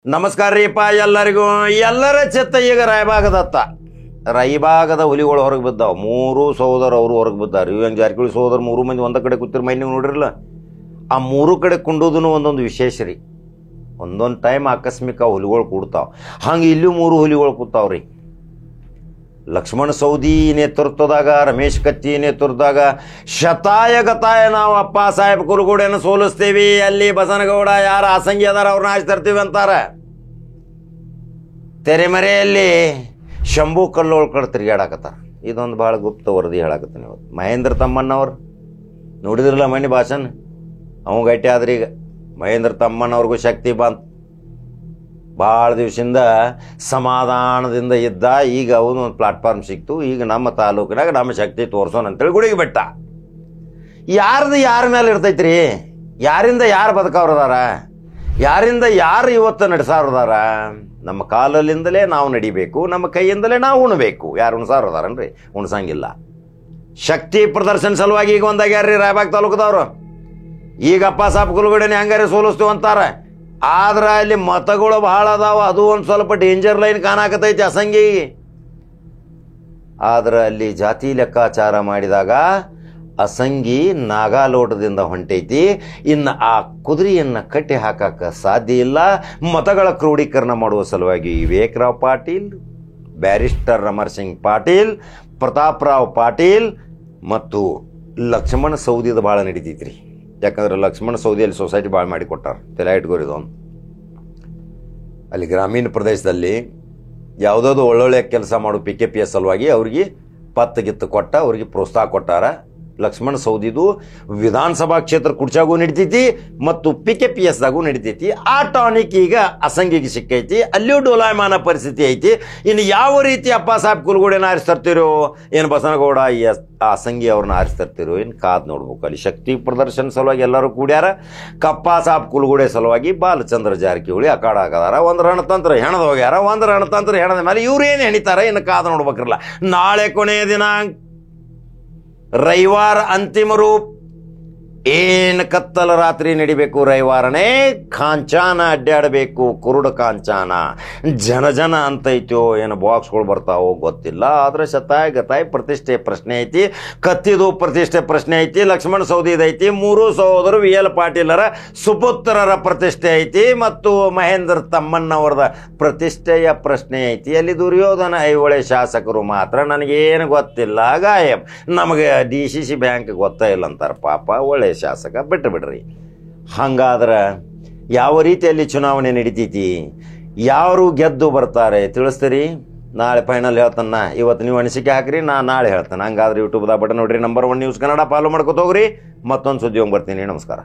ನಮಸ್ಕಾರ ರೀಪ ಎಲ್ಲರಿಗೂ. ಎಲ್ಲರ ಚಿತ್ತ ಈಗ ರಾಯಬಾಗದ ಹುಲಿಗಳು ಹೊರಗೆ ಬಿದ್ದಾವ. ಮೂರು ಸಹೋದರ ಅವರು ಹೊರಗೆ ಬಿದ್ದಾರೆ. ಯುವನ್ ಜಾರಕಿಹೊಳಿ ಸಹೋದರ ಮೂರು ಮಂದಿ ಒಂದ ಕಡೆ ಕೂತಿರ್ ಮೈ ನೀವು ನೋಡಿರಲ್ಲ. ಆ ಮೂರು ಕಡೆ ಕುಂಡೋದನ್ನು ಒಂದೊಂದು ವಿಶೇಷ ರೀ. ಒಂದೊಂದು ಟೈಮ್ ಆಕಸ್ಮಿಕ ಹುಲಿಗಳು ಕೂಡ್ತಾವ. ಹಂಗೆ ಇಲ್ಲೂ ಮೂರು ಹುಲಿಗಳು ಕೂತಾವ್ರಿ. ಲಕ್ಷ್ಮಣ ಸೌದಿ ನೇತೃತ್ವದಾಗ, ರಮೇಶ್ ಕತ್ತಿ ನೇತೃತ್ವದಾಗ ಶತಾಯ ಗತಾಯ ನಾವು ಅಪ್ಪ ಸಾಹೇಬ್ ಕುರುಗೋಡೆಯನ್ನು ಸೋಲಿಸ್ತೀವಿ, ಅಲ್ಲಿ ಬಸನಗೌಡ ಯಾರು ಆಸಂಗಿ ಅದಾರ ಅವ್ರನ್ನ ಆಚೆ ತರ್ತೀವಿ ಅಂತಾರೆ. ತೆರೆಮರೆಯಲ್ಲಿ ಶಂಭು ಕಲ್ಲೋಳ್ಕರ್ ತಿರುಗಾಡಕತ್ತಾರ. ಇದೊಂದು ಭಾಳ ಗುಪ್ತ ವರದಿ ಹೇಳಕತ್ತೀನಿ ಇವತ್ತು. ಮಹೇಂದ್ರ ತಮ್ಮಣ್ಣವ್ರು ನೋಡಿದ್ರಲ್ಲ ಮಣ್ಣಿ ಭಾಷಣ, ಅವ ಗಟ್ಟಿ ಆದ್ರಿ. ಈಗ ಮಹೇಂದ್ರ ತಮ್ಮಣ್ಣವ್ರಿಗೂ ಶಕ್ತಿ ಬಂತು. ಭಾಳ ದಿವಸದಿಂದ ಸಮಾಧಾನದಿಂದ ಇದ್ದ. ಈಗ ಅವನು ಒಂದು ಪ್ಲಾಟ್ಫಾರ್ಮ್ ಸಿಕ್ತು. ಈಗ ನಮ್ಮ ತಾಲೂಕಿನಾಗ ನಮ್ಮ ಶಕ್ತಿ ತೋರ್ಸೋಣ ಅಂತೇಳಿ ಗುಡಿಗೆ ಬಿಟ್ಟ. ಯಾರ್ದು ಯಾರ ಮೇಲೆ ಇರ್ತೈತ್ರಿ? ಯಾರಿಂದ ಯಾರು ಬದುಕವ್ರದಾರ? ಯಾರಿಂದ ಯಾರು ಇವತ್ತು ನಡೆಸಾರದಾರ? ನಮ್ಮ ಕಾಲಲ್ಲಿಂದಲೇ ನಾವು ನಡಿಬೇಕು, ನಮ್ಮ ಕೈಯಿಂದಲೇ ನಾವು ಉಣಬೇಕು. ಯಾರು ಉಣಸಾರದಾರನ್ರಿ? ಉಣ್ಸಂಗಿಲ್ಲ. ಶಕ್ತಿ ಪ್ರದರ್ಶನ ಸಲುವಾಗಿ ಈಗ ಒಂದಾಗ್ಯಾರ್ರಿ ರಾಯಬಾಗ್ ತಾಲೂಕದವ್ರು. ಈಗ ಅಪ್ಪ ಸಾಹೇಬ್ ಕುಲಗಡೆನೆ ಹಂಗಾರೆ ಸೋಲಿಸ್ತೀವಿ ಅಂತಾರೆ. ಆದ್ರೆ ಅಲ್ಲಿ ಮತಗಳು ಭಾಳ ಅದಾವ. ಅದು ಒಂದು ಸ್ವಲ್ಪ ಡೇಂಜರ್ ಲೈನ್ ಕಾಣಕತೈತಿ ಅಸಂಗಿ. ಆದ್ರೆ ಅಲ್ಲಿ ಜಾತಿ ಲೆಕ್ಕಾಚಾರ ಮಾಡಿದಾಗ ಅಸಂಗಿ ನಾಗಾಲೋಟದಿಂದ ಹೊಂಟೈತಿ. ಇನ್ನು ಆ ಕುದುರೆಯನ್ನು ಕಟ್ಟಿ ಹಾಕಕ್ಕೆ ಸಾಧ್ಯ ಇಲ್ಲ. ಮತಗಳ ಕ್ರೋಢೀಕರಣ ಮಾಡುವ ಸಲುವಾಗಿ ವಿವೇಕರಾವ್ ಪಾಟೀಲ್, ಬ್ಯಾರಿಸ್ಟರ್ ಅಮರ್ ಸಿಂಗ್ ಪಾಟೀಲ್, ಪ್ರತಾಪ್ರಾವ್ ಪಾಟೀಲ್ ಮತ್ತು ಲಕ್ಷ್ಮಣ ಸೌದಿದ ಭಾಳ ನಡೀತೈತ್ರಿ. ಯಾಕಂದ್ರೆ ಲಕ್ಷ್ಮಣ ಸೌದಿಯಲ್ಲಿ ಸೊಸೈಟಿ ಭಾಳ ಮಾಡಿ ಕೊಟ್ಟಾರ. ತಲೆ ಇಟ್ಕೋರಿದವನು. ಅಲ್ಲಿ ಗ್ರಾಮೀಣ ಪ್ರದೇಶದಲ್ಲಿ ಯಾವುದಾದ್ರು ಒಳ್ಳೊಳ್ಳೆ ಕೆಲಸ ಮಾಡೋ PKPS ಸಲುವಾಗಿ ಅವ್ರಿಗೆ ಪತ್ತು ಕೊಟ್ಟ, ಅವ್ರಿಗೆ ಪ್ರೋತ್ಸಾಹ ಕೊಟ್ಟಾರ. ಲಕ್ಷ್ಮಣ ಸೌದಿದು ವಿಧಾನಸಭಾ ಕ್ಷೇತ್ರ ಕುರ್ಚಾಗೂ ನಡಿತೈತಿ ಮತ್ತು PKPSದಾಗೂ ನಡಿತೈತಿ. ಆ ಟಾನಿಕ್ ಈಗ ಅಸಂಗಿಗೆ ಸಿಕ್ಕೈತಿ. ಅಲ್ಲಿಯೂ ಡೋಲಾಯಮಾನ ಪರಿಸ್ಥಿತಿ ಐತಿ. ಇನ್ನು ಯಾವ ರೀತಿ ಅಪ್ಪ ಸಾಹೇಬ್ ಕುಲಗೋಡೆನ ಆರಿಸ್ತರ್ತಿರೋ, ಏನು ಬಸನಗೌಡ ಅಸಂಗಿ ಅವ್ರನ್ನ ಆರಿಸ್ತರ್ತಿರೋ, ಏನು ಕಾದ್ ನೋಡ್ಬೇಕು. ಅಲ್ಲಿ ಶಕ್ತಿ ಪ್ರದರ್ಶನ ಸಲುವಾಗಿ ಎಲ್ಲರೂ ಕೂಡ್ಯಾರ. ಕಪ್ಪ ಸಾಹೇಬ್ ಕುಲಗೋಡೆ ಸಲುವಾಗಿ ಬಾಲಚಂದ್ರ ಜಾರಕಿಹೊಳಿ ಅಕಾಡ ಆಗದಾರ. ಒಂದು ರಣತಂತ್ರ ಹೆಣದ ಹೋಗ್ಯಾರ, ಒಂದು ರಣತಂತ್ರ ಹೆಣದ ಮೇಲೆ ಇವ್ರೇನು ಹೆಣಿತಾರ, ಇನ್ನು ಕಾದ್ ನೋಡ್ಬೇಕಿರಲ್ಲ. ನಾಳೆ ಕೊನೆಯ ದಿನಾಂಕ, ರವಿವಾರ ಅಂತಿಮ ರೂಪ. ಏನು ಕತ್ತಲ ರಾತ್ರಿ ನಡಿಬೇಕು ರವಿವಾರನೇ. ಕಾಂಚಾನ ಅಡ್ಡಾಡಬೇಕು, ಕುರುಡು ಕಾಂಚಾನ. ಜನ ಅಂತೈತೋ ಏನು ಬಾಕ್ಸ್ಗಳು ಬರ್ತಾವೋ ಗೊತ್ತಿಲ್ಲ. ಆದ್ರೆ ಶತಾಯ ಗತಾಯಿ ಪ್ರತಿಷ್ಠೆ ಪ್ರಶ್ನೆ ಐತಿ. ಕತ್ತಿದು ಪ್ರತಿಷ್ಠೆ ಪ್ರಶ್ನೆ ಐತಿ. ಲಕ್ಷ್ಮಣ ಸೌದಿದೈತಿ. ಮೂರು ಸಹೋದರು VL ಪಾಟೀಲರ ಸುಪುತ್ರರ ಪ್ರತಿಷ್ಠೆ ಐತಿ ಮತ್ತು ಮಹೇಂದ್ರ ತಮ್ಮಣ್ಣವರದ ಪ್ರತಿಷ್ಠೆಯ ಪ್ರಶ್ನೆ ಐತಿ. ಅಲ್ಲಿ ದುರ್ಯೋಧನ ಐಹೊಳೆ ಶಾಸಕರು ಮಾತ್ರ ನನಗೇನು ಗೊತ್ತಿಲ್ಲ, ಗಾಯಬ್. ನಮಗೆ DCC ಬ್ಯಾಂಕ್ ಗೊತ್ತೇ ಇಲ್ಲ ಅಂತಾರೆ. ಪಾಪ ಒಳ್ಳೆ ಶಾಸಕ, ಬಿಟ್ರಿ. ಹಂಗಾದ್ರೆ ಯಾವ ರೀತಿಯಲ್ಲಿ ಚುನಾವಣೆ ನಡೀತೈತಿ, ಯಾರು ಗೆದ್ದು ಬರ್ತಾರೆ ತಿಳಿಸ್ತೀರಿ? ನಾಳೆ ಫೈನಲ್ ಹೇಳ್ತಾನ. ಇವತ್ತು ನೀವು ಅನಿಸಿಕೆ ಹಾಕ್ರಿ, ನಾನು ನಾಳೆ ಹೇಳ್ತಾನೆ. ಹಂಗಾದ್ರೆ ಯೂಟ್ಯೂಬ್ದಾಗ ಬಟನ್ ನೋಡ್ರಿ, ನಂಬರ್ 1 ನ್ಯೂಸ್ ಕನ್ನಡ ಫಾಲೋ ಮಾಡ್ಕೊತ ಹೋಗ್ರಿ. ಮತ್ತೊಂದು ಸುದ್ದಿ ಹೋಗಿ ಬರ್ತೀನಿ. ನಮಸ್ಕಾರ.